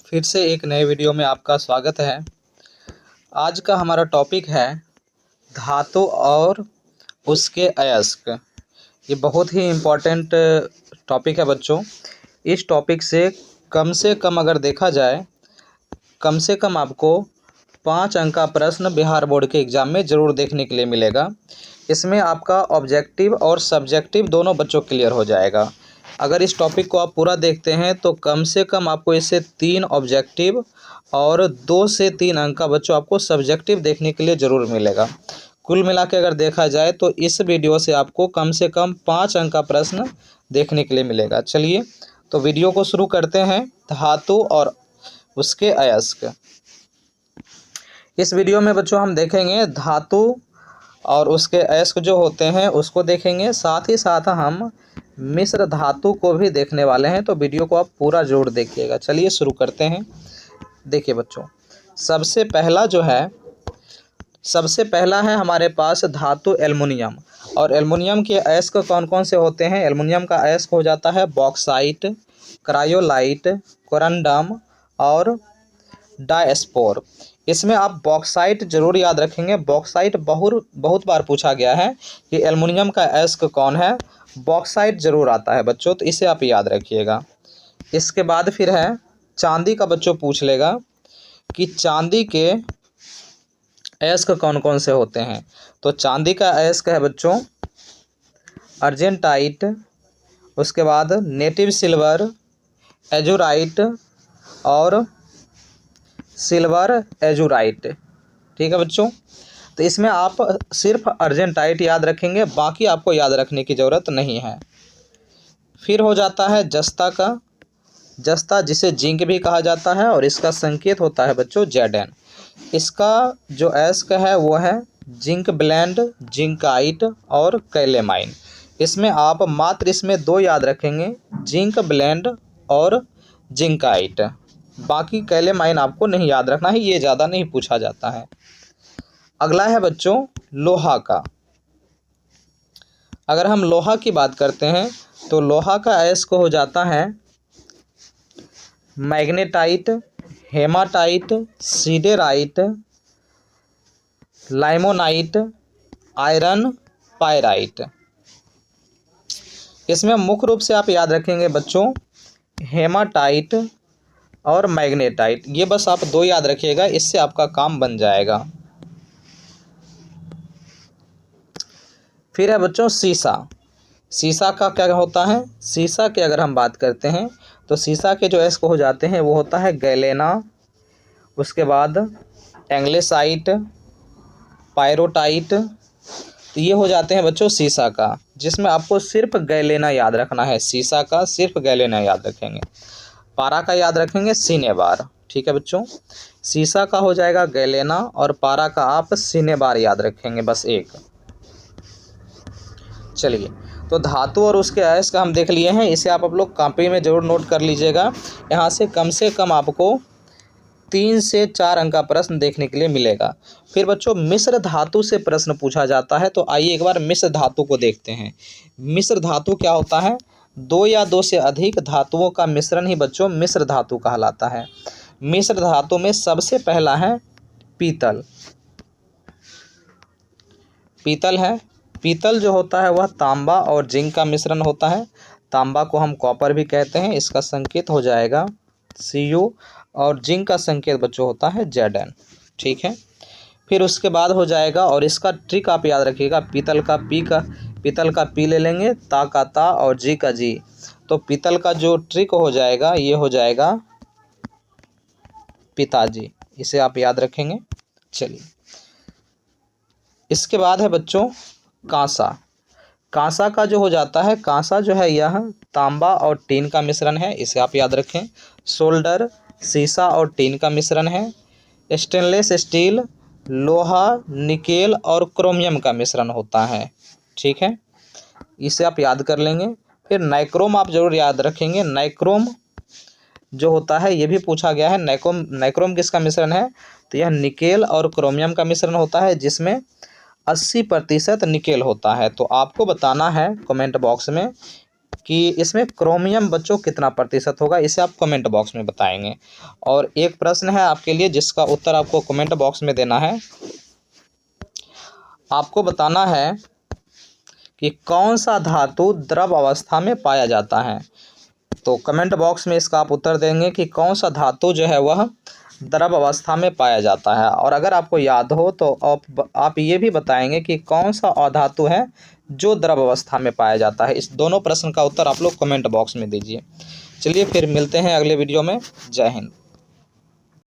फिर से एक नए वीडियो में आपका स्वागत है। आज का हमारा टॉपिक है धातु और उसके अयस्क। ये बहुत ही इम्पोर्टेंट टॉपिक है बच्चों। इस टॉपिक से कम अगर देखा जाए, कम से कम आपको 5 अंक का प्रश्न बिहार बोर्ड के एग्ज़ाम में ज़रूर देखने के लिए मिलेगा। इसमें आपका ऑब्जेक्टिव और सब्जेक्टिव दोनों बच्चों क्लियर हो जाएगा। अगर इस टॉपिक को आप पूरा देखते हैं तो कम से कम आपको इससे 3 ऑब्जेक्टिव और 2 से 3 अंक का बच्चों आपको सब्जेक्टिव देखने के लिए ज़रूर मिलेगा। कुल मिला के अगर देखा जाए तो इस वीडियो से आपको कम से कम 5 अंक का प्रश्न देखने के लिए मिलेगा। चलिए तो वीडियो को शुरू करते हैं। धातु और उसके अयस्क। इस वीडियो में बच्चों हम देखेंगे धातु और उसके अयस्क जो होते हैं उसको देखेंगे, साथ ही साथ हम मिश्र धातु को भी देखने वाले हैं। तो वीडियो को आप पूरा ज़रूर देखिएगा। चलिए शुरू करते हैं। देखिए बच्चों, सबसे पहला है हमारे पास धातु एल्युमिनियम। और एल्युमिनियम के अयस्क कौन कौन से होते हैं? एल्युमिनियम का अयस्क हो जाता है बॉक्साइट, क्रायोलाइट, कोरंडम और डायस्पोर। इसमें आप बॉक्साइट जरूर याद रखेंगे। बॉक्साइट बहुत बार पूछा गया है कि एल्युमिनियम का अयस्क कौन है। बॉक्साइट जरूर आता है बच्चों, तो इसे आप याद रखिएगा। इसके बाद फिर है चांदी का। बच्चों पूछ लेगा कि चांदी के अयस्क कौन कौन से होते हैं। तो चांदी का अयस्क है बच्चों अर्जेंटाइट, उसके बाद नेटिव सिल्वर, एजुराइट और सिल्वर एजुराइट। ठीक है बच्चों, तो इसमें आप सिर्फ अर्जेंटाइट याद रखेंगे, बाकी आपको याद रखने की ज़रूरत नहीं है। फिर हो जाता है जस्ता का। जस्ता जिसे जिंक भी कहा जाता है और इसका संकेत होता है बच्चों Zn। इसका जो अयस्क है वो है जिंक ब्लेंड, जिंकाइट और कैलेमाइन। इसमें आप मात्र इसमें 2 याद रखेंगे, जिंक ब्लेंड और जिंकाइट। बाकी कैलेमाइन आपको नहीं याद रखना है, ये ज़्यादा नहीं पूछा जाता है। अगला है बच्चों लोहा का। अगर हम लोहा की बात करते हैं तो लोहा का अयस्क हो जाता है magnetite, hematite, siderite, limonite, iron pyrite. इसमें मुख्य रूप से आप याद रखेंगे बच्चों हेमाटाइट और मैग्नेटाइट। ये बस आप 2 याद रखिएगा, इससे आपका काम बन जाएगा। फिर है बच्चों सीसा। सीसा का क्या होता है? सीसा के अगर हम बात करते हैं तो सीसा के जो अयस्क हो जाते हैं वो होता है गैलेना, उसके बाद एंग्लेसाइट, पायरोटाइट। तो ये हो जाते हैं बच्चों सीसा का, जिसमें आपको सिर्फ गैलेना याद रखना है। सीसा का सिर्फ गैलेना याद रखेंगे। पारा का याद रखेंगे सिनेबार। ठीक है बच्चों, सीसा का हो जाएगा गैलेना और पारा का आप सिनेबार याद रखेंगे, बस एक। चलिए तो धातु और उसके अयस्क हम देख लिए हैं। इसे आप लोग कॉपी में ज़रूर नोट कर लीजिएगा। यहाँ से कम आपको 3 से 4 अंक का प्रश्न देखने के लिए मिलेगा। फिर बच्चों मिश्र धातु से प्रश्न पूछा जाता है। तो आइए एक बार मिश्र धातु को देखते हैं। मिश्र धातु क्या होता है? 2 या 2 से अधिक धातुओं का मिश्रण ही बच्चों मिश्र धातु कहलाता है। मिश्र धातु में सबसे पहला है पीतल। पीतल है। पीतल जो होता है वह तांबा और जिंक का मिश्रण होता है। तांबा को हम कॉपर भी कहते हैं, इसका संकेत हो जाएगा Cu और जिंक का संकेत बच्चों होता है Zn। ठीक है, फिर उसके बाद हो जाएगा, और इसका ट्रिक आप याद रखिएगा, पीतल का पी ले लेंगे, ता का ता और जी का जी। तो पीतल का जो ट्रिक हो जाएगा ये हो जाएगा पिताजी। इसे आप याद रखेंगे। चलिए इसके बाद है बच्चों कांसा। कांसा का जो हो जाता है, कांसा जो है यह तांबा और टीन का मिश्रण है, इसे आप याद रखें। सोल्डर सीसा और टीन का मिश्रण है। स्टेनलेस स्टील लोहा, निकेल और क्रोमियम का मिश्रण होता है। ठीक है, इसे आप याद कर लेंगे। फिर नाइक्रोम आप जरूर याद रखेंगे। नाइक्रोम जो होता है ये भी पूछा गया है। नाइक्रोम किसका मिश्रण है? तो यह निकेल और क्रोमियम का मिश्रण होता है, जिसमें 80% निकेल होता है। तो आपको बताना है कमेंट बॉक्स में कि इसमें क्रोमियम बच्चों कितना प्रतिशत होगा, इसे आप कमेंट बॉक्स में बताएंगे। और एक प्रश्न है आपके लिए जिसका उत्तर आपको कमेंट बॉक्स में देना है। आपको बताना है कि कौन सा धातु द्रव अवस्था में पाया जाता है। तो कमेंट बॉक्स में इसका आप उत्तर देंगे कि कौन सा धातु जो है वह द्रव अवस्था में पाया जाता है। और अगर आपको याद हो तो आप ये भी बताएंगे कि कौन सा अधातु है जो द्रव अवस्था में पाया जाता है। इस दोनों प्रश्न का उत्तर आप लोग कमेंट बॉक्स में दीजिए। चलिए फिर मिलते हैं अगले वीडियो में। जय हिंद।